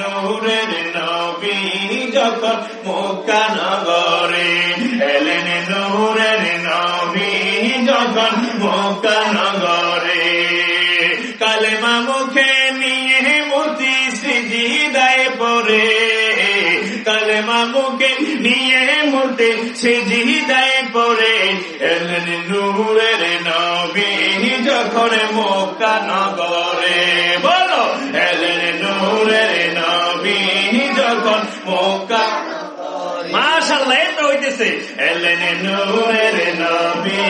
নূরের নবী যখন মক্কা নগরে, এলেন নূরের নবী যখন মক্কা নগরে। কালেমা মুখে নিয়ে মূর্তি সিজদায় পড়ে, কালেমা মুখে নিয়ে মূর্তি সিজদায় পড়ে, এলেন নূরের নবী যখন মক্কা নগরে। বলো, এলেন নূরের নবী যখন মক্কা। মাশাআল্লাহ, এই তো হইতেছে। এলেন নূরের নবী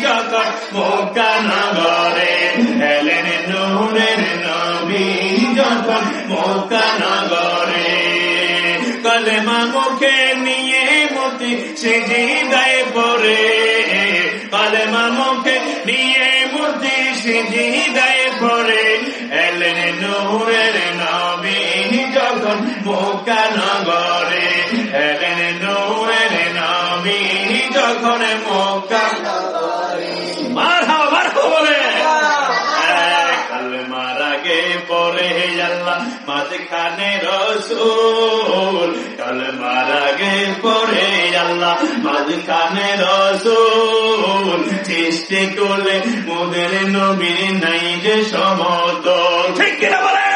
যখন মক্কা নগরে, এলেন নূরের নবী যখন মক্কা নগরে। কালেমা মুখে নিয়ে মূর্তি সিজদায় পড়ে, কালেমা মুখে নিয়ে মূর্তি সিজদায় পড়ে, এলেন নূরের নবী যখন মক্কা নগরে, এলেন নূরের নবী যখন মক্কা নগরে। মারহাবা, মারহাবা বলে। কালেমার আগে পড়ে আল্লাহ, মাঝখানে রাসূল। কালেমার আগে পড়ে আল্লাহ, মাঝখানে রাসূল। সৃষ্টি করলে মোদের নবীর নাই যে সমতল। ঠিক কিনা বলে?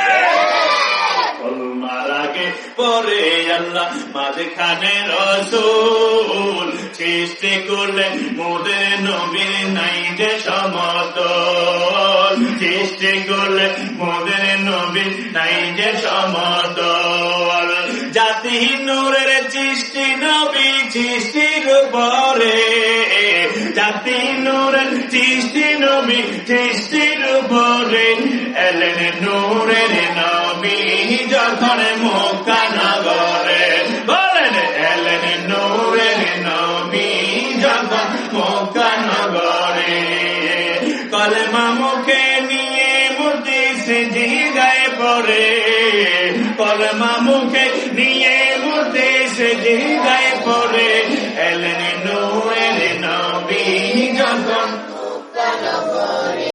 কালেমার আগে পড়ে আল্লাহ, মাঝখানে রাসূল। সৃষ্টি করলে মোদের নবীর নাই যে সমতল। সৃষ্টি করলে মোদের নবীর নাই যে সমতল। জাতি নূরের সৃষ্টি নবী সৃষ্টির উপরে, জাতি নূরের সৃষ্টি নবী সৃষ্টির উপরে, এলেন নূরের নবী যখন মক্কা নগরে। বলেন, এলেন নূরের নবী যখন মক্কা নগরে। কালেমা মুখে নিয়ে মূর্তি সিজদায় পড়ে, কালেমা মুখে নিয়ে মূর্তি সিজদায় পড়ে, এলেন